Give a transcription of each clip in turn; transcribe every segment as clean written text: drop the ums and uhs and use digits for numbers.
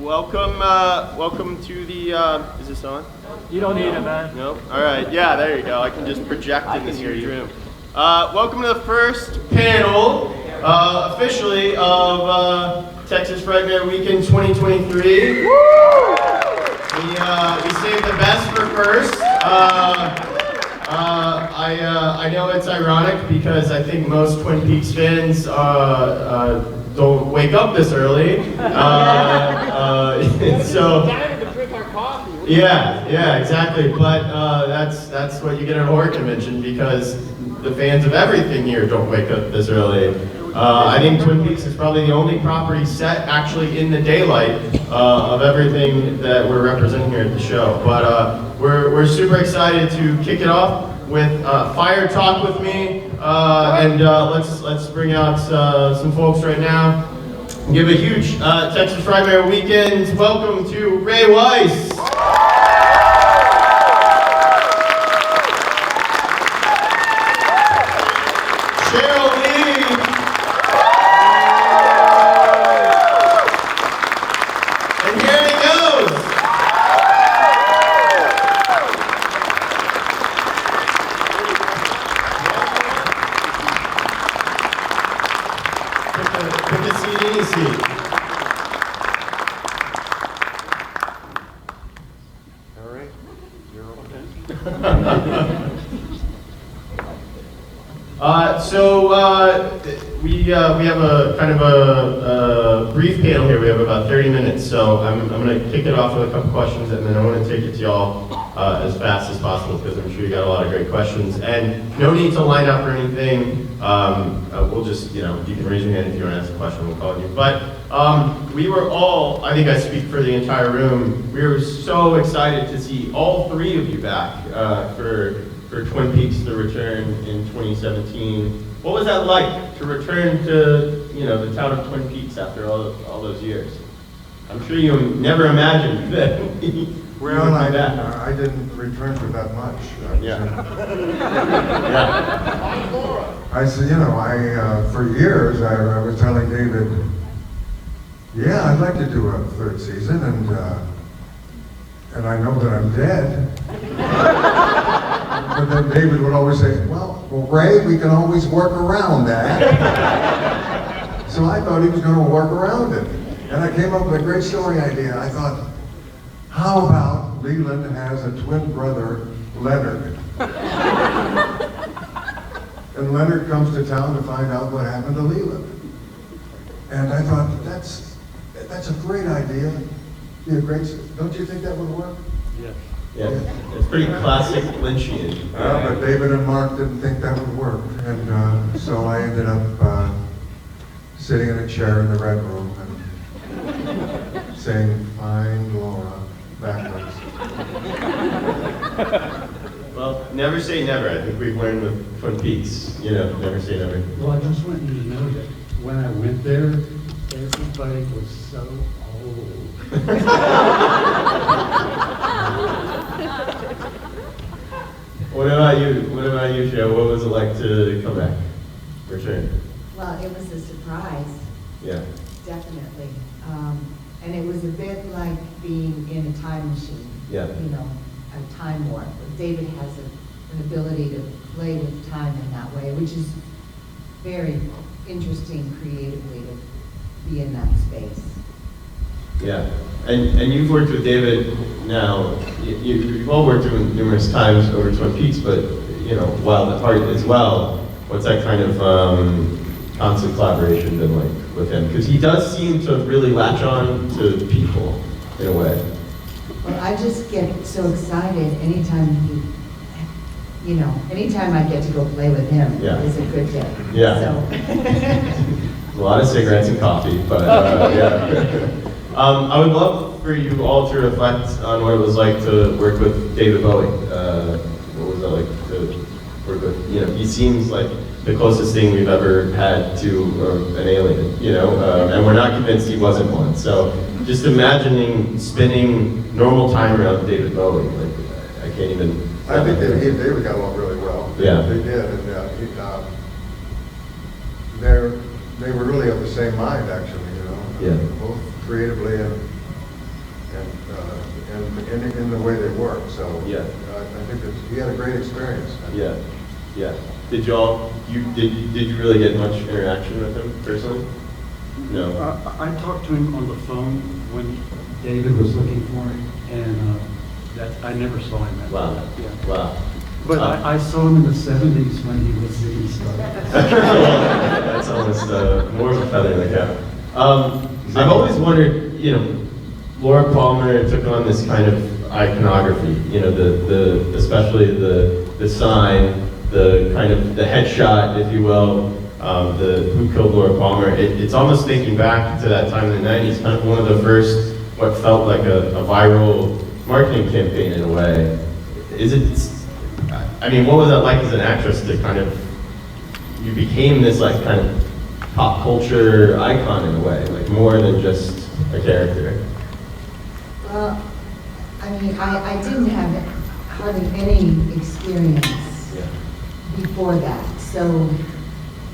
welcome to the, is this on? You don't need it, man. No? All right, yeah, there you go. I can just project in this huge room. Welcome to the first panel, officially, of Texas Frightmare Weekend 2023. Woo! We saved the best for first. I know it's ironic because I think most Twin Peaks fans don't wake up this early. So to drink our coffee. yeah, exactly. But that's what you get at a horror convention because the fans of everything here don't wake up this early. I think Twin Peaks is probably the only property set actually in the daylight of everything that we're representing here at the show. But we're super excited to kick it off with Fire Talk with me, and let's bring out some folks right now. Give a huge Texas Frightmare Weekend welcome to Ray Weiss. Sheryl. And here he goes. Pick a seat, any seat. All right. You're okay. We have a kind of a brief panel here. We have about 30 minutes, so I'm going to kick it off with a couple questions, and then I want to take it to y'all as fast as possible because I'm sure you got a lot of great questions. And no need to line up or anything. We'll just, you can raise your hand if you want to ask a question. We'll call you. But we were all, I think I speak for the entire room, we were so excited to see all three of you back for Twin Peaks: The Return in 2017. What was that like to return to the town of Twin Peaks after all those years? I'm sure you never imagined that. Well, I didn't return for that much. Yeah. I said, for years I was telling David, yeah, I'd like to do a third season, and I know that I'm dead. But then David would always say, well, Ray, we can always work around that. So I thought he was going to work around it. And I came up with a great story idea. I thought, how about Leland has a twin brother, Leonard? And Leonard comes to town to find out what happened to Leland. And I thought, that's a great idea. Be a great, don't you think that would work? Yes. Yeah, it's pretty classic Lynchian. But David and Mark didn't think that would work. And so I ended up sitting in a chair in the Red Room and saying, "Find Laura," backwards. Well, never say never. I think we've learned with Twin Peaks, never say never. Well, I just want you to know that when I went there, everybody was so old. What about you, Sheryl? What was it like to come back, return? Well, it was a surprise. Yeah. Definitely. And it was a bit like being in a time machine. Yeah. A time warp. David has an ability to play with time in that way, which is very interesting creatively to be in that space. Yeah. And you've worked with David now. You've all worked with him numerous times over Twin Peaks, but Wild at Heart as well. What's that kind of constant collaboration been like with him? Because he does seem to really latch on to people in a way. Well, I just get so excited anytime anytime I get to go play with him is a good day. Yeah. So. A lot of cigarettes and coffee, but yeah. I would love for you all to reflect on what it was like to work with David Bowie. What was it like to work with? He seems like the closest thing we've ever had to an alien, and we're not convinced he wasn't one. So just imagining spending normal time around David Bowie, I can't even. I think that he and David got along really well. Yeah. They did, and they were really of the same mind, actually. Yeah. Both creatively and and in the way they work. So Yeah. I think he had a great experience. Yeah, yeah. Did you really get much interaction with him personally? No. I talked to him on the phone when David was looking for him, and I never saw him after Wow. that. Yeah. Wow. But I saw him in the 70s when he was Ziggy Stardust. That's almost more of a feather in the cap. I've always wondered, Laura Palmer took on this kind of iconography, especially the sign, the kind of the headshot, if you will, the Who Killed Laura Palmer. It's almost thinking back to that time in the 90s, kind of one of the first, what felt like a viral marketing campaign in a way. What was that like as an actress to kind of, you became this like kind of pop culture icon in a way, like more than just a character? Well, I didn't have hardly any experience before that, so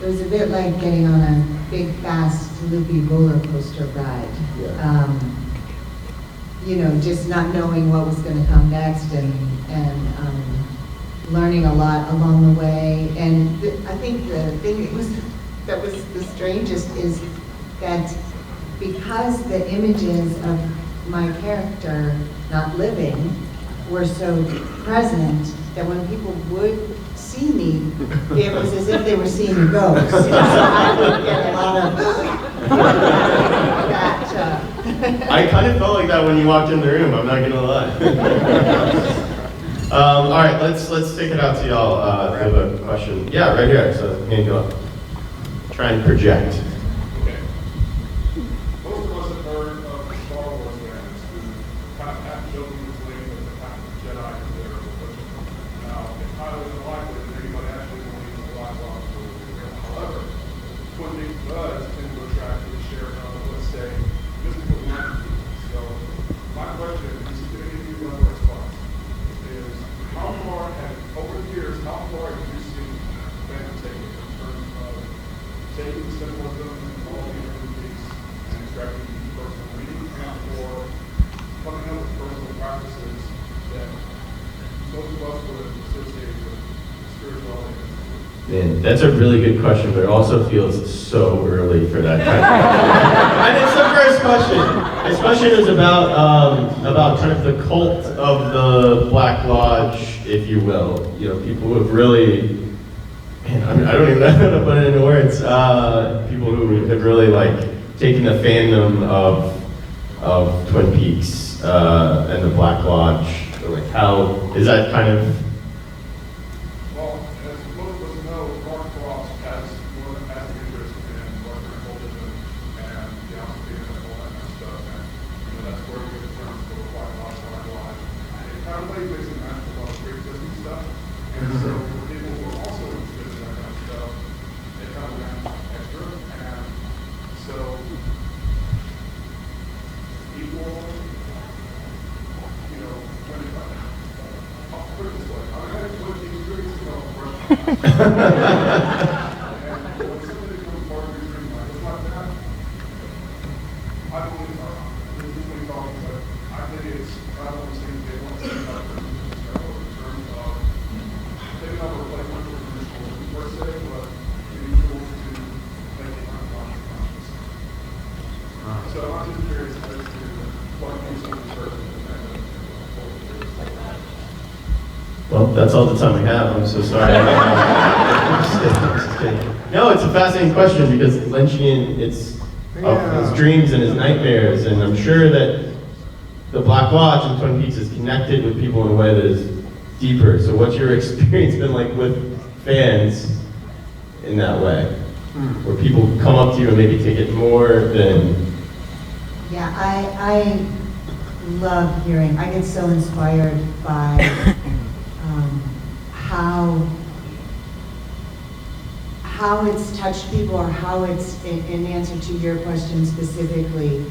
it was a bit like getting on a big, fast, loopy roller coaster ride. Yeah. Just not knowing what was going to come next, and learning a lot along the way. And I think the thing that was the strangest is that because the images of my character not living were so present, that when people would see me, it was as if they were seeing a ghost. So I would get a lot of that. I kind of felt like that when you walked in the room, I'm not gonna lie. All right, let's take it out to y'all. I have a question. Yeah, right here, so hand go up. Try and project. Okay. Most of us have heard of Star Wars fans who kind of half-jokingly claim that the kind of Jedi is there. Now, it's highly unlikely that anybody actually believes the Black Box will be real. However, Twin Peaks does tend to attract the share of, let's say, mystical entities. So, my question is, to any of you know the response, is how far, and over the years, how far have you seen fans take it in terms of taking symbolism and quality of the piece and extracting personal meaning, and or coming up with personal practices that most of us would associate with spirituality? Man, that's a really good question, but it also feels so early for that kind of. And it's the first question. This question is about kind of the cult of the Black Lodge, if you will. People who have really, I don't even know how to put it into words. People who have really taken the fandom of Twin Peaks and the Black Lodge. How is that kind of? Well, as most of us know, Mark Cross has more than half the interest in Western cultism and theosophy and all that kind of stuff. And that's where we get the terms for the Black Lodge, Black Lodge. And it kind of plays mix and match with a lot of pre-existing stuff. And so for people who are also interested in that kind of stuff, it kind of adds extra. And so equal, I'll put it this way. I had 20 years ago, and when somebody becomes part of your dream life, it's like that. I believe this is what you're talking about. I think it's kind of the same thing. Once you have in terms of taking up a replacement for traditional per se, but using tools to make it unconscious. So I'm just curious as to what you see in person. Well, that's all the time we have. I'm so sorry. I'm just kidding. No, it's a fascinating question because Lynchian, it's of his dreams and his nightmares, and I'm sure that the Black Lodge in Twin Peaks is connected with people in a way that is deeper. So what's your experience been like with fans in that way? Where people come up to you and maybe take it more than... Yeah, I love hearing, I get so inspired by how it's touched people, or how it's, in answer to your question specifically,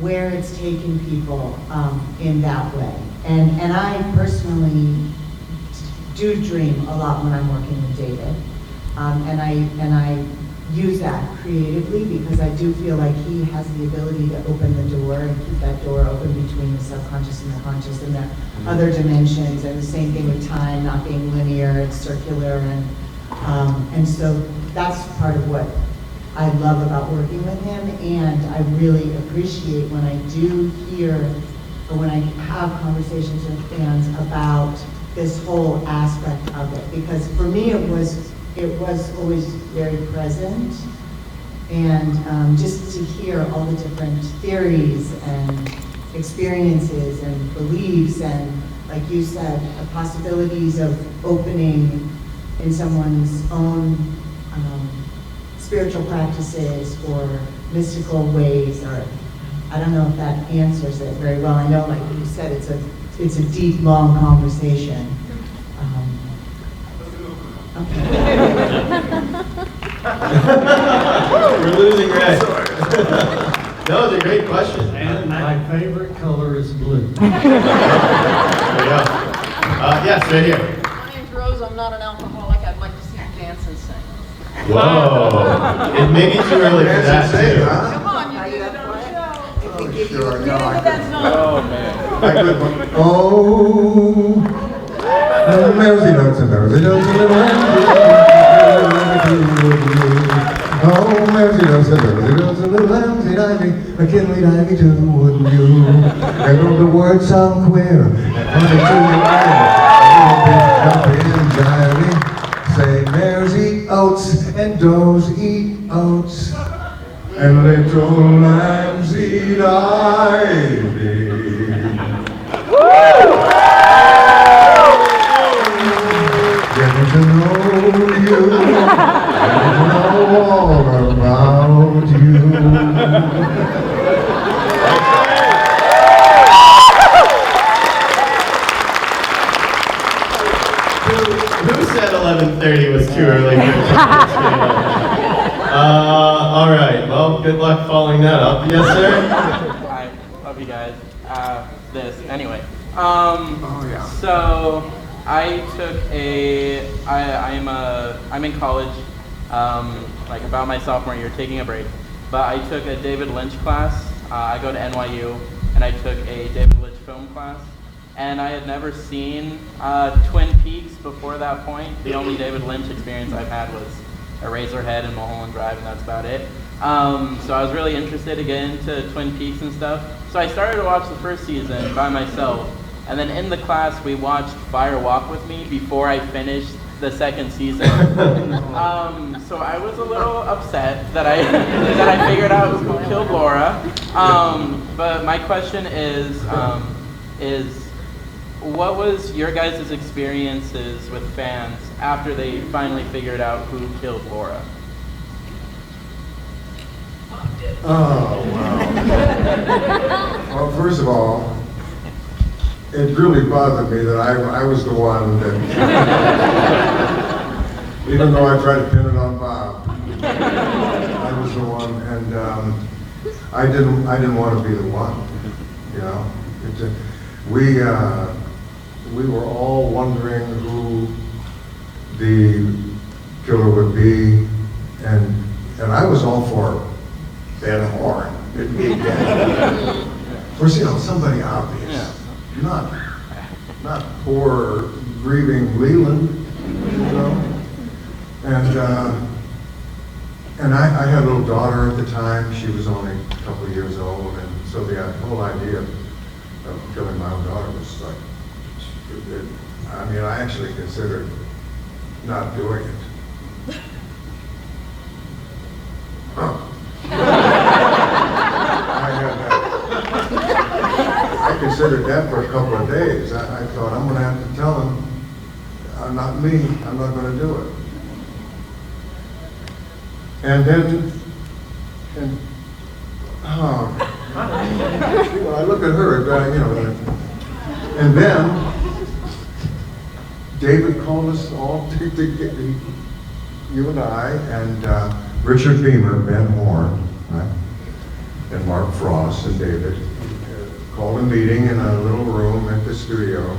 where it's taken people in that way. And I personally do dream a lot when I'm working with David. And I use that creatively, because I do feel like he has the ability to open the door and keep that door open between the subconscious and the conscious and the other dimensions, and the same thing with time not being linear, it's circular, and so that's part of what I love about working with him, and I really appreciate when I do hear, or when I have conversations with fans about this whole aspect of it, because for me it was always very present, and just to hear all the different theories and experiences and beliefs, and like you said, the possibilities of opening in someone's own spiritual practices or mystical ways, or I don't know if that answers it very well. I know, like you said, it's a deep, long conversation. Okay. We're losing Ray. That was a great question. And my favorite color is blue. There you go. Yes, right here. My name's Rose. I'm not an alcoholic. I'd like to see you dance and sing. Whoa. It may be too early for that, too. Come on, you did it on the show. Oh, sure, no, Get I into that could. song. Oh, man. I could. Oh, Mary notes and those. Oh, Mary notes and those. A little lambsy diving, McKinley diving too, wouldn't you? And though the words sound queer, and funny to your ear, and jiving, say mares eat oats and does eat oats, and little lambs eat ivy. Getting to know you, getting to know all about you. Who said 11:30 was too early? All right. Well, good luck following that up. Yes, sir. I love you guys. Anyway. yeah. So I took I'm in college, like about my sophomore year, taking a break. But I took a David Lynch class. I go to NYU, and I took a David Lynch film class. And I had never seen Twin Peaks before that point. The only David Lynch experience I've had was Eraserhead and Mulholland Drive, and that's about it. So I was really interested to get into Twin Peaks and stuff. So I started to watch the first season by myself, and then in the class we watched Fire Walk with Me before I finished the second season. So I was a little upset that I figured out who killed Laura. But my question is what was your guys' experiences with fans after they finally figured out who killed Laura? Oh, wow. Well, first of all, it really bothered me that I was the one that, even though I tried to pin it on Bob, I was the one, and I didn't want to be the one, you know. We were all wondering who the killer would be, and I was all for Ben Horn. It'd be again. Of course, you know, somebody obvious. Not poor grieving Leland, you know. And I had a little daughter at the time. She was only a couple of years old, and so the whole idea of killing my own daughter was like, I mean, I actually considered not doing it. Huh. I considered that for a couple of days. I thought, I'm going to have to tell him, not me, I'm not going to do it. And then, when I look at her, you know, and then David called us all together, you and I, and Richard Beamer, Ben Horn, right? And Mark Frost and David called a meeting in a little room at the studio.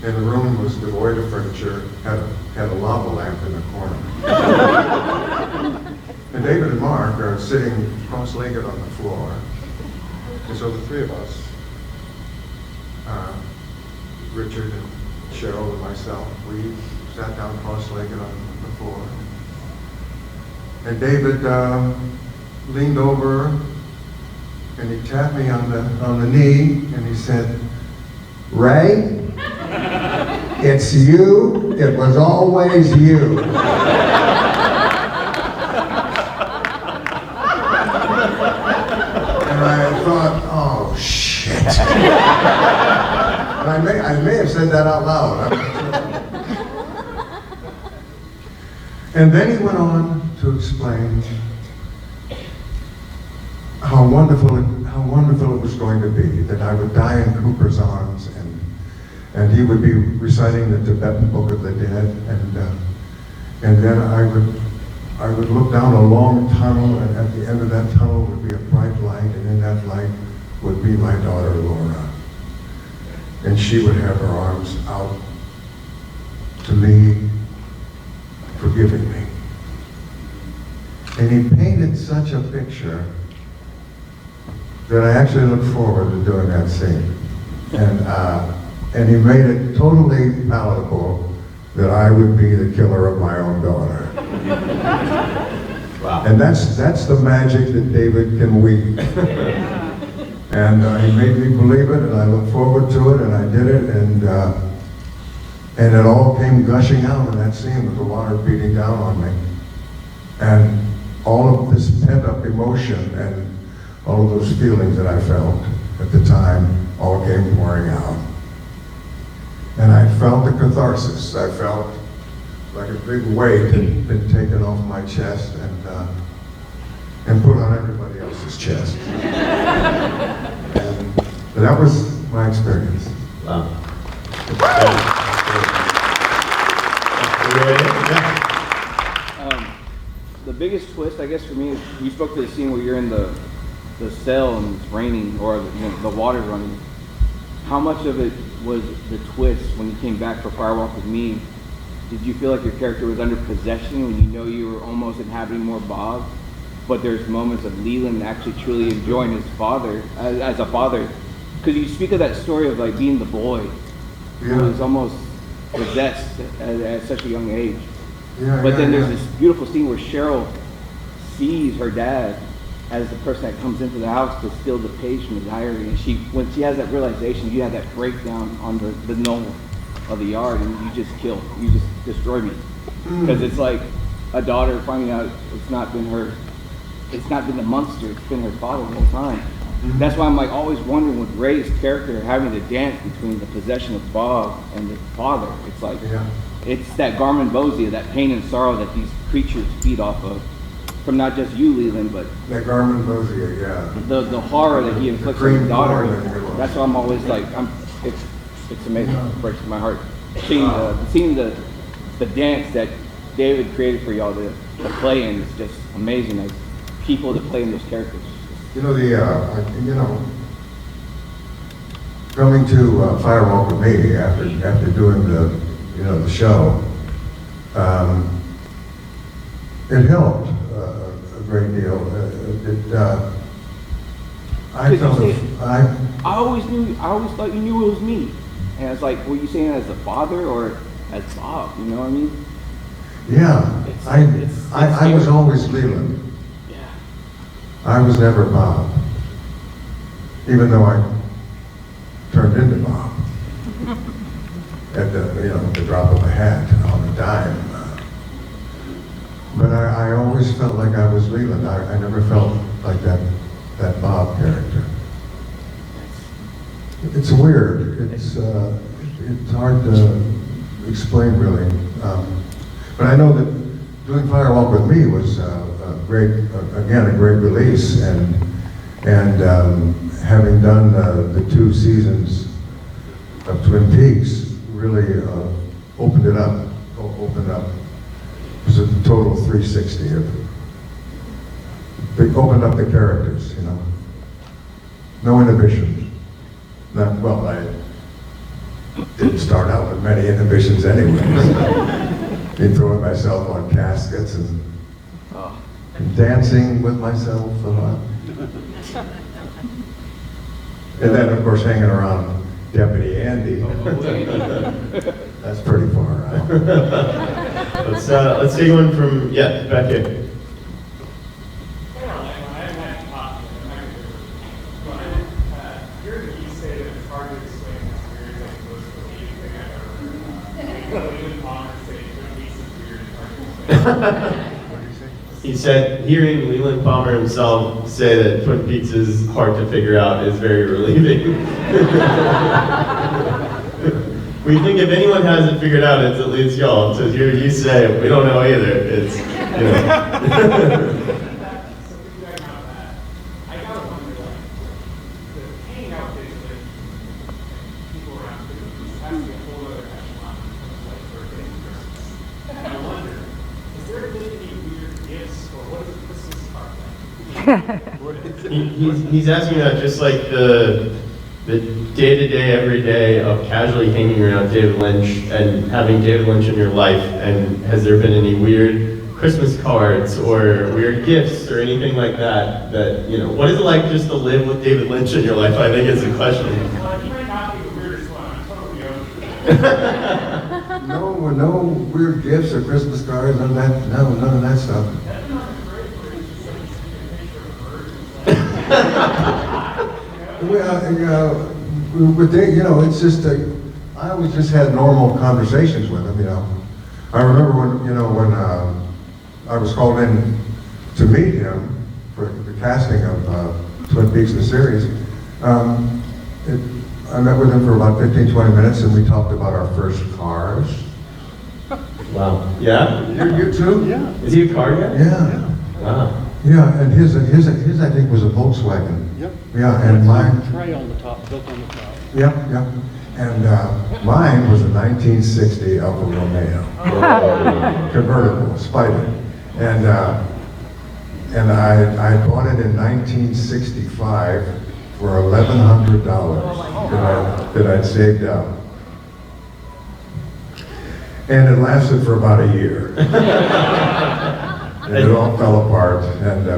And the room was devoid of furniture, had a lava lamp in the corner. And David and Mark are sitting cross-legged on the floor. And so the three of us, Richard and Sheryl and myself, we sat down cross-legged on the floor. And David leaned over and he tapped me on the knee and he said, "Ray, it's you. It was always you." And I thought, oh shit. And I may have said that out loud. And then he went on to explain how wonderful it was going to be, that I would die in Cooper's arms, and he would be reciting the Tibetan Book of the Dead, and then I would look down a long tunnel, and at the end of that tunnel would be a bright light, and in that light would be my daughter Laura, and she would have her arms out to me, forgiving me. And he painted such a picture that I actually look forward to doing that scene. And he made it totally palatable that I would be the killer of my own daughter. Wow. And that's the magic that David can weave. And he made me believe it, and I look forward to it, and I did it, and it all came gushing out in that scene with the water beating down on me. And all of this pent-up emotion and all of those feelings that I felt at the time all came pouring out. And I felt the catharsis. I felt like a big weight had been taken off my chest and put on everybody else's chest. And that was my experience. Wow. The biggest twist, I guess, for me is you spoke to the scene where you're in the cell and it's raining, or the water's running. How much of it was the twist when you came back for Firewalk with Me? Did you feel like your character was under possession when you know you were almost inhabiting more Bob, but there's moments of Leland actually truly enjoying his father as a father? Because you speak of that story of like being the boy who was almost possessed at such a young age. But then there's this beautiful scene where Sheryl sees her dad as the person that comes into the house to steal the page from the diary, and when she has that realization, you have that breakdown on the knoll of the yard, and you just destroy me. Because it's like a daughter finding out it's not been the monster, it's been her father the whole time. That's why I'm like always wondering with Ray's character having to dance between the possession of Bob and the father. It's like, it's that Garmin Bosia, that pain and sorrow that these creatures feed off of. From not just you, Leland, but that Garmin Bosia, yeah. The horror that he inflicts on his daughter. That's why I'm always like, it's amazing. It breaks my heart. Seeing the dance that David created for y'all to play in is just amazing. Like people that play in those characters. Coming to Firewalk with Me after doing the show, it helped a great deal. I always thought you knew it was me, and it's like, were you saying it as a father or as Bob? You know what I mean? Yeah, I was always Leland. Yeah. I was never Bob, even though I turned into Bob at the drop of a hat on a dime. But I always felt like I was Leland. I never felt like that Bob character. It's weird. It's hard to explain really. But I know that doing Firewalk with Me was a great release, and having done the 2 seasons of Twin Peaks really opened up. It was a total 360 they opened up the characters, No inhibitions. I didn't start out with many inhibitions anyway. Been throwing myself on caskets and dancing with myself a lot. And then, of course, hanging around Deputy Andy. That's pretty far out. Let's take one from, yeah, back here. He said, hearing Leland Palmer himself say that Twin Peaks is hard to figure out is very relieving. We think if anyone hasn't figured out, it's at least y'all. So here you say, we don't know either. It's, you know. He's asking about just like the day-to-day, every day of casually hanging around David Lynch and having David Lynch in your life, and has there been any weird Christmas cards or weird gifts or anything like that, that, you know, what is it like just to live with David Lynch in your life, I think is the question. Well, you might not be the weirdest one, I'm totally open. No weird gifts or Christmas cards, none of that stuff. Well, with Dave, you know, it's just I always just had normal conversations with him, you know. I remember when I was called in to meet him for the casting of Twin Peaks the series. I met with him for about 15, 20 minutes, and we talked about our first cars. Wow. Yeah? You too? Yeah. Is he a car guy? Yeah. Wow. Yeah, and his I think was a Volkswagen. Yep. Yeah, and mine. Tray on the top, built on the top. Yep. And mine was a 1960 Alfa Romeo, convertible, Spider. And I bought it in 1965 for $1,100 that I'd saved up. And it lasted for about a year. And it all fell apart,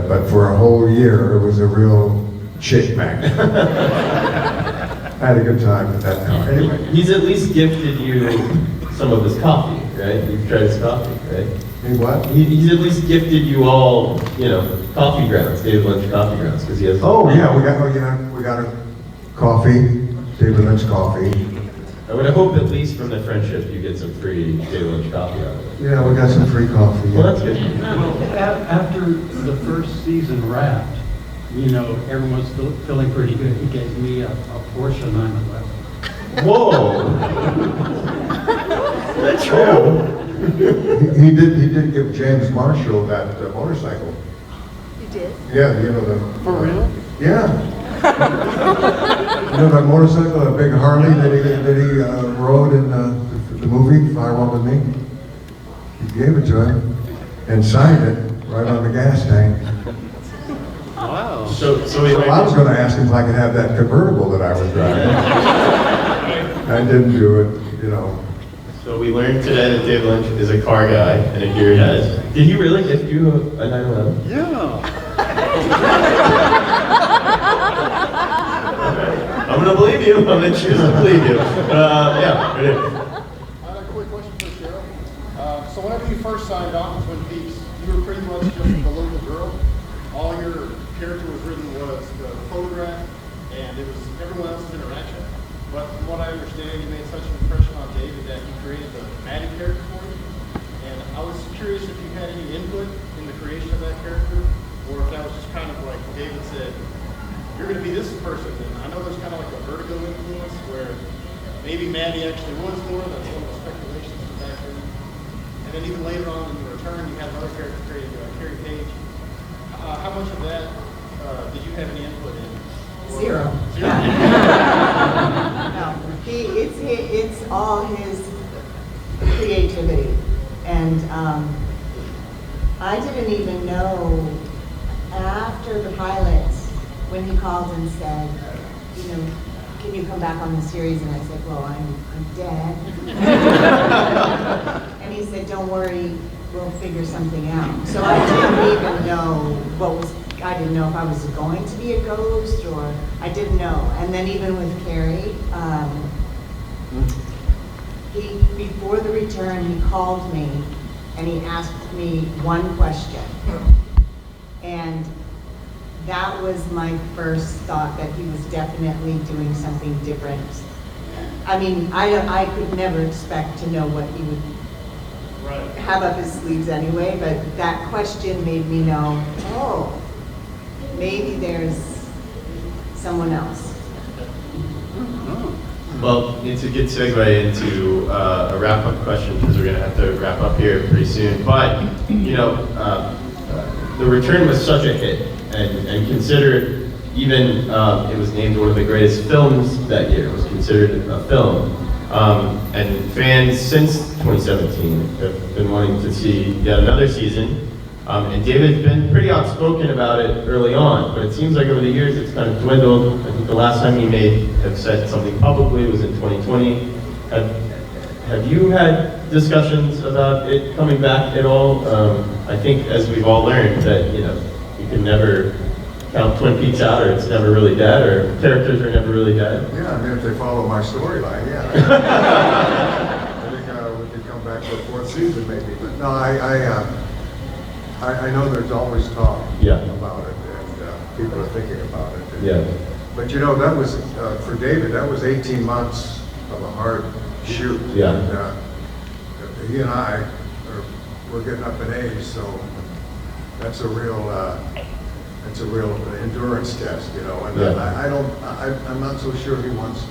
but for a whole year, it was a real shake magnet. I had a good time with that car. Anyway. He's at least gifted you some of his coffee, right? You've tried his coffee, right? Hey, what? He's at least gifted you all, you know, coffee grounds, David Lynch coffee grounds, because he has. Oh yeah, we got a coffee, David Lynch coffee. I would hope at least from the friendship you get some free David Lynch coffee out of it. Yeah, we got some free coffee. Well, that's good. After the first season wrapped, you know, everyone's feeling pretty good. He gave me a Porsche 911. Whoa! That's true. He did give James Marshall that motorcycle. You did? Yeah, you know the. For real? Yeah. You know that motorcycle, that big Harley that he rode in the movie Fire One With Me? He gave it to him and signed it right on the gas tank. Wow. So I was going to ask him if I could have that convertible that I was driving. I didn't do it, you know. So we learned today that David Lynch is a car guy, and here he has. Did he really gift you a 911? Yeah. I'm gonna believe you. I'm gonna choose to believe you. Yeah, right here. I had a quick question for Sheryl. So whenever you first signed on to Twin Peaks, you were pretty much just the local girl. All your character was written was the photograph, and it was everyone else's interaction. But from what I understand, you made such an impression on David that he created the Maddie character for you. And I was curious if you had any input in the creation of that character, or if that was just kind of like David said, you're going to be this person. And I know there's kind of like a Vertigo influence where maybe Maddie actually was more. That's one of the speculations from back then. And then even later on in the return, you had another character created, Carrie Page. How much of that did you have any input in? Zero. No, it's all his creativity. And I didn't even know after the pilot, when he called and said, you know, can you come back on the series? And I said, well, I'm dead. And he he said, don't worry, we'll figure something out. So I didn't even know I didn't know if I was going to be a ghost, or I didn't know. And then even with Carrie, before the return, he called me and he asked me one question. And that was my first thought, that he was definitely doing something different. I mean, I could never expect to know what he would have up his sleeves anyway, but that question made me know, oh, maybe there's someone else. Well, it's a good segue into a wrap-up question, because we're going to have to wrap up here pretty soon. But, you know, the return was such a hit, and considered, even it was named one of the greatest films that year. It was considered a film. And fans since 2017 have been wanting to see yet another season. And David's been pretty outspoken about it early on, but it seems like over the years it's kind of dwindled. I think the last time he may have said something publicly was in 2020. Have you had discussions about it coming back at all? I think, as we've all learned, that you can never count Twin Peaks out, or it's never really dead, or characters are never really dead. Yeah, I mean, if they follow my storyline, yeah. I think we could come back for a fourth season maybe, but no, I know there's always talk about it, and people are thinking about it. But that was, for David, that was 18 months of a hard shoot. Yeah. And he and I, we're getting up in age, so that's a real endurance test, and I'm not so sure he wants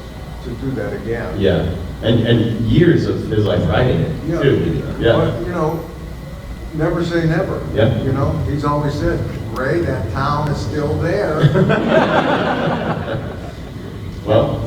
to do that again. Yeah, and years of his life writing it, too. But, never say never. Yeah. He's always said, Ray, that town is still there. Well,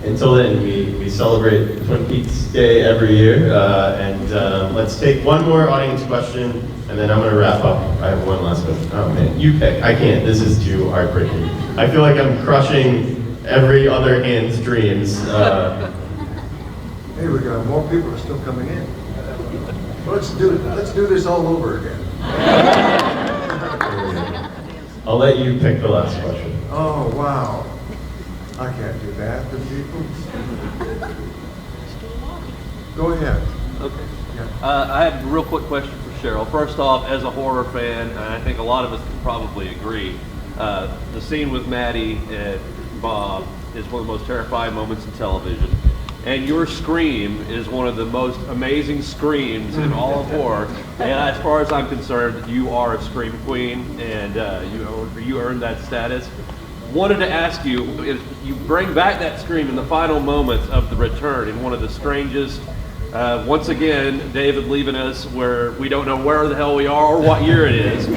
until then, we celebrate Twin Peaks Day every year, and let's take one more audience question, and then I'm going to wrap up. I have one last question. Oh man, you pick. I can't. This is too heartbreaking. I feel like I'm crushing every other hand's dreams. Hey, we got more people are still coming in. Let's do this all over again. I'll let you pick the last question. Oh, wow. I can't do that to people. Go ahead. Okay. I have a real quick question for Sheryl. First off, as a horror fan, and I think a lot of us can probably agree, the scene with Maddie and Bob is one of the most terrifying moments in television. And your scream is one of the most amazing screams in all of horror. And as far as I'm concerned, you are a scream queen, and you earned that status. Wanted to ask you, if you bring back that scream in the final moments of the return, in one of the strangest, once again, David leaving us where we don't know where the hell we are or what year it is.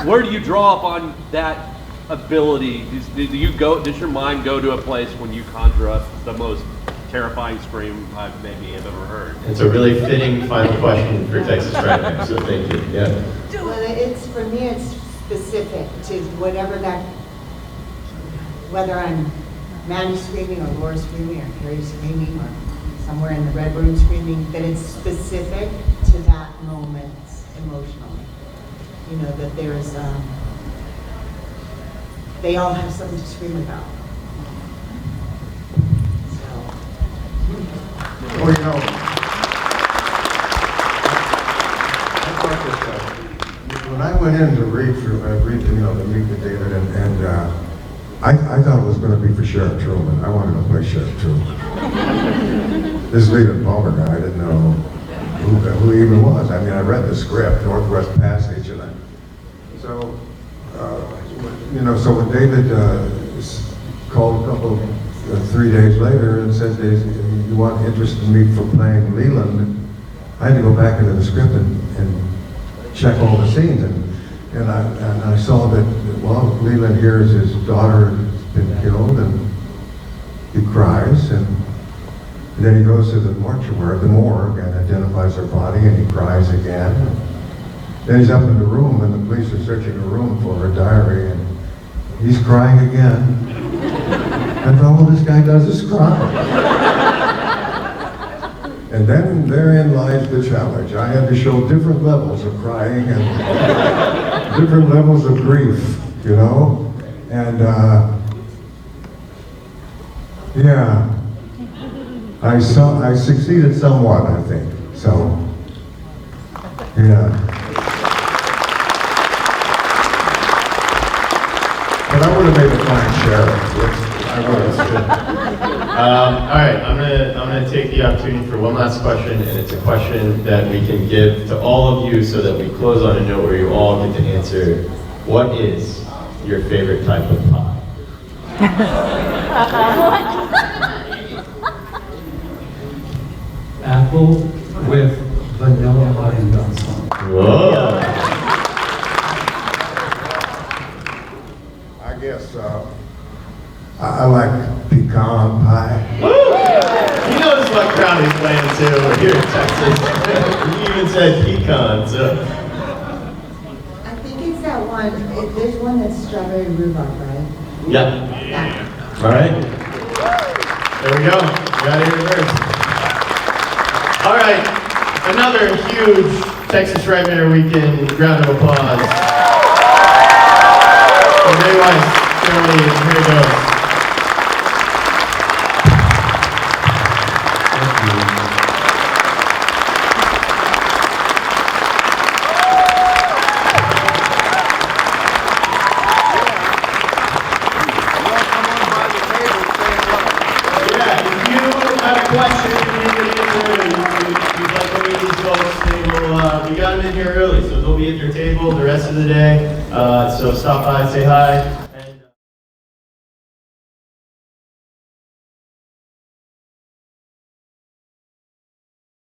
Where do you draw upon that ability? Does your mind go to a place when you conjure up the most terrifying scream I maybe have ever heard? It's a really fitting final question for Texas Frightmare, so thank you. Yeah. Well, for me, it's specific to whether I'm Maddie screaming, or Laura screaming, or Carrie screaming, or somewhere in the Red Room screaming, that it's specific to that moment emotionally. That there's, they all have something to scream about. Well, I thought that when I went in to read to meet with David, and I thought it was going to be for Sheriff Truman. I wanted to play Sheriff Truman. This Leland Palmer guy, I didn't know who he even was. I mean, I read the script, Northwest Passage, and so when David called a couple 3 days later and said, you want interested in me for playing Leland, I had to go back into the script and check all the scenes, and I saw that, Leland hears his daughter has been killed, and he cries, and then he goes to the morgue, and identifies her body, and he cries again. Then he's up in the room, and the police are searching the room for her diary, and he's crying again. And all this guy does is cry. And then therein lies the challenge. I had to show different levels of crying and different levels of grief, you know? And, yeah, I succeeded somewhat, I think, so, yeah. But I would have made a fine Sheryl. I would have. All right, I'm gonna take the opportunity for one last question, and it's a question that we can give to all of you so that we close on a note where you all get to answer. What is your favorite type of pie? Apple with vanilla buttermilk. Whoa. I guess I like pecan pie. Woo! He knows what crowd he's playing to here in Texas. He even said pecan, so. I think it's that one, there's one that's strawberry rhubarb, right? Yeah. That. All right. There we go. We got it here first. All right. Another huge Texas Frightmare Weekend round of applause. For Ray Weiss, Sheryl, and here it goes. We got them in here early, so they'll be at your table the rest of the day. So stop by, say hi.